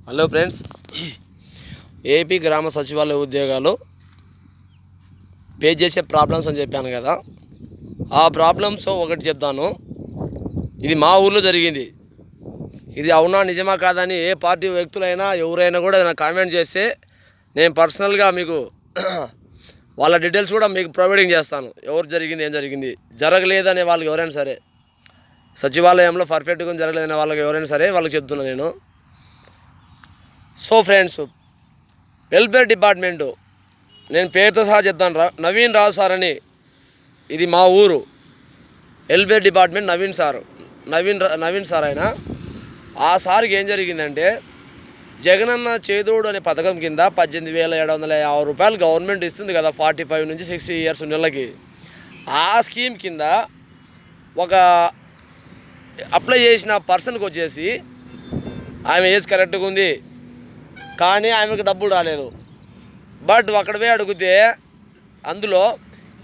Hello friends, AP గ్రామ సచివాలయ ఉద్యోగాలు పే చేసే ప్రాబ్లమ్స్ అని చెప్పాను కదా. ఆ ప్రాబ్లమ్స్ ఒకటి చెప్తాను. ఇది మా ఊర్లో జరిగింది. ఇది అవునా నిజమా కాదని ఏ పార్టీ వ్యక్తులైనా ఎవరైనా కూడా నాకు కామెంట్ చేస్తే నేను పర్సనల్గా మీకు వాళ్ళ డీటెయిల్స్ కూడా మీకు ప్రొవైడింగ్ చేస్తాను. ఎవరు జరిగింది, ఏం జరిగింది, జరగలేదనే వాళ్ళకి ఎవరైనా సరే, సచివాలయంలో పర్ఫెక్ట్గా జరగలేదనే వాళ్ళకి ఎవరైనా సరే వాళ్ళకి చెప్తున్నాను నేను. సో ఫ్రెండ్స్, వెల్ఫేర్ డిపార్ట్మెంటు నేను పేరుతో సహా చెప్తాను. నవీన్ రావు సార్ అని, ఇది మా ఊరు. వెల్ఫేర్ డిపార్ట్మెంట్ నవీన్ సార్ ఆయన. ఆ సార్కి ఏం జరిగిందంటే, జగనన్న చేదోడు అనే పథకం కింద 18,750 రూపాయలు గవర్నమెంట్ ఇస్తుంది కదా, 45 నుంచి 60 ఇయర్స్ నెలకి. ఆ స్కీమ్ కింద ఒక అప్లై చేసిన పర్సన్కి వచ్చేసి ఆమె ఏజ్ కరెక్ట్గా ఉంది, కానీ ఆమెకు డబ్బులు రాలేదు. బట్ అక్కడ పోయి అడిగితే అందులో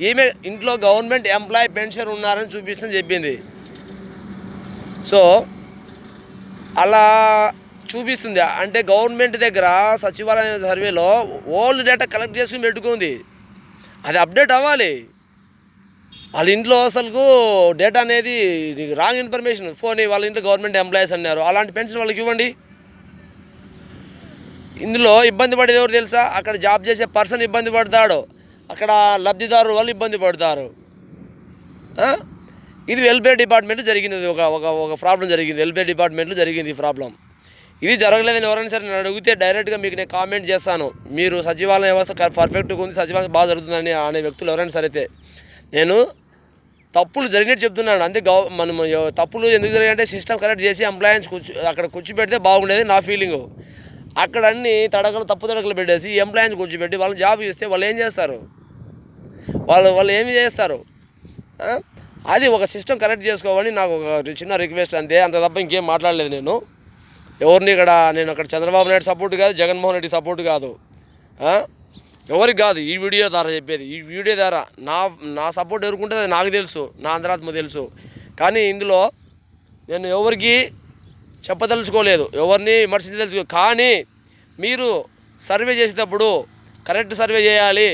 ఈమె ఇంట్లో గవర్నమెంట్ ఎంప్లాయీ పెన్షన్ ఉన్నారని చూపిస్తుందని చెప్పింది. సో అలా చూపిస్తుంది అంటే గవర్నమెంట్ దగ్గర సచివాలయ సర్వేలో ఓల్డ్ డేటా కలెక్ట్ చేసుకుని పెట్టుకుంది. అది అప్డేట్ అవ్వాలి. వాళ్ళ ఇంట్లో అసలు డేటా అనేది రాంగ్ ఇన్ఫర్మేషన్. ఫోన్ వాళ్ళ ఇంట్లో గవర్నమెంట్ ఎంప్లాయీస్ అన్నారు, అలాంటి పెన్షన్ వాళ్ళకి ఇవ్వండి. ఇందులో ఇబ్బంది పడేది ఎవరు తెలుసా? అక్కడ జాబ్ చేసే పర్సన్ ఇబ్బంది పడతాడు, అక్కడ లబ్ధిదారు వాళ్ళు ఇబ్బంది పడతారు. ఇది వెల్ఫేర్ డిపార్ట్మెంట్ జరిగింది. ఒక ప్రాబ్లం జరిగింది, వెల్ఫేర్ డిపార్ట్మెంట్లో జరిగింది ఈ ప్రాబ్లం. ఇది జరగలేదని ఎవరైనా సరే నేను అడిగితే డైరెక్ట్గా మీకు నేను కామెంట్ చేస్తాను. మీరు సచివాలయ వ్యవస్థ పర్ఫెక్ట్గా ఉంది, సచివాలయం బాగా జరుగుతుందని అనే వ్యక్తులు ఎవరైనా సరే అయితే నేను తప్పులు జరిగినట్టు చెప్తున్నాను. అంతే. మనం తప్పులు ఎందుకు జరిగాయంటే సిస్టమ్ కరెక్ట్ చేసి ఎంప్లాయన్స్ అక్కడ కూర్చోబెడితే బాగుండేది నా ఫీలింగు. అక్కడ అన్ని తప్పు తడకలు పెట్టేసి ఎంప్లాయీని కూర్చోబెట్టి వాళ్ళని జాబ్ ఇస్తే వాళ్ళు ఏం చేస్తారు? వాళ్ళు ఏమి చేస్తారు? అది ఒక సిస్టమ్ కరెక్ట్ చేసుకోవాలని నాకు ఒక చిన్న రిక్వెస్ట్, అంతే. అంత తప్ప ఇంకేం మాట్లాడలేదు నేను ఎవరిని. నేను అక్కడ చంద్రబాబు నాయుడు సపోర్ట్ కాదు, జగన్మోహన్ రెడ్డి సపోర్ట్ కాదు, ఎవరికి కాదు. ఈ వీడియో ద్వారా చెప్పేది, ఈ వీడియో ద్వారా నా సపోర్ట్ ఎవరుకుంటుంది నాకు తెలుసు, నా అంతరాత్మ తెలుసు. కానీ ఇందులో నేను ఎవరికి చెప్పదలుచుకోలేదు, ఎవరిని విమర్శించదలుచుకో. కానీ మీరు సర్వే చేసేటప్పుడు కరెక్ట్ సర్వే చేయాలి.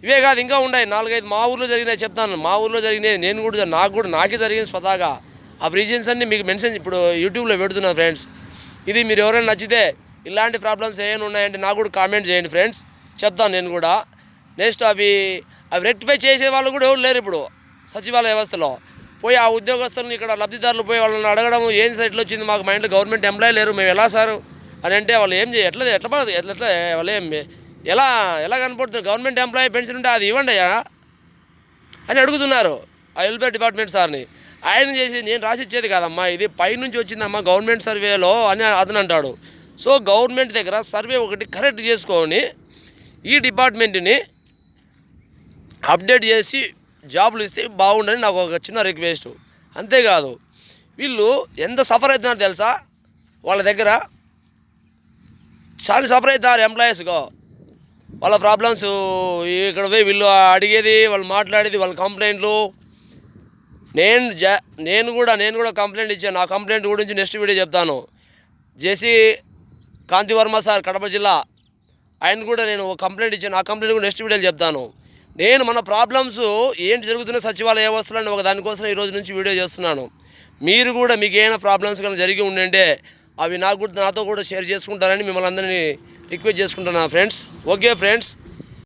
ఇవే కాదు, ఇంకా ఉన్నాయి 4-5 మా ఊర్లో జరిగినాయి చెప్తాను. మా ఊర్లో జరిగినాయి నాకే జరిగింది స్వతహాగా. ఆ రీజన్స్ అన్నీ మీకు మెన్షన్ ఇప్పుడు యూట్యూబ్లో పెడుతున్నాను ఫ్రెండ్స్. ఇది మీరు ఎవరైనా నచ్చితే ఇలాంటి ప్రాబ్లమ్స్ ఏమైనా ఉన్నాయంటే నాకు కూడా కామెంట్ చేయండి ఫ్రెండ్స్, చెప్తాను నేను కూడా. నెక్స్ట్ అవి రెక్టిఫై చేసే వాళ్ళు కూడా ఎవరు లేరు ఇప్పుడు సచివాలయ వ్యవస్థలో. పోయి ఆ ఉద్యోగస్తులను ఇక్కడ లబ్ధిదారులు పోయి వాళ్ళని అడగడం, ఏం సైట్లో వచ్చింది మాకు, మా ఇంట్లో గవర్నమెంట్ ఎంప్లాయీ లేరు, మేము ఎలా సారు అని అంటే వాళ్ళు ఏం ఎట్లా వాళ్ళు ఎలా కనపడుతుంది? గవర్నమెంట్ ఎంప్లాయీ పెన్షన్ ఉంటే అది ఇవ్వండి అని అడుగుతున్నారు ఆ వెల్ఫేర్ డిపార్ట్మెంట్ సార్ని. ఆయన చేసి నేను రాసి ఇచ్చేది కాదమ్మా, ఇది పైనుంచి వచ్చిందమ్మా గవర్నమెంట్ సర్వేలో అని అతను అంటాడు. సో గవర్నమెంట్ దగ్గర సర్వే ఒకటి కరెక్ట్ చేసుకొని ఈ డిపార్ట్మెంట్ని అప్డేట్ చేసి జాబులు ఇస్తే బాగుండని నాకు ఒక చిన్న రిక్వెస్ట్. అంతేకాదు, వీళ్ళు ఎంత సఫర్ అవుతున్నారు తెలుసా? వాళ్ళ దగ్గర చాలా సఫర్ అవుతారు ఎంప్లాయీస్గా. వాళ్ళ ప్రాబ్లమ్స్ ఇక్కడ పోయి వీళ్ళు అడిగేది, వాళ్ళు మాట్లాడేది, వాళ్ళ కంప్లైంట్లు. నేను కూడా కంప్లైంట్ ఇచ్చాను. నా కంప్లైంట్ గురించి నెక్స్ట్ వీడియో చెప్తాను. జేసీ కాంతివర్మ సార్, కడప జిల్లా, ఆయన కూడా నేను ఒక కంప్లైంట్ ఇచ్చాను. ఆ కంప్లైంట్ కూడా నెక్స్ట్ వీడియోలో చెప్తాను. నేను మన ప్రాబ్లమ్స్ ఏంటి జరుగుతున్న సచివాలయ వ్యవస్థలో ఒక దానికోసం ఈరోజు నుంచి వీడియో చేస్తున్నాను. మీరు కూడా మీకు ఏమైనా ప్రాబ్లమ్స్ కానీ జరిగి ఉండంటే అవి నాతో కూడా షేర్ చేసుకుంటారని మిమ్మల్ని అందరినీ రిక్వెస్ట్ చేసుకుంటున్నాను ఫ్రెండ్స్. Okay friends.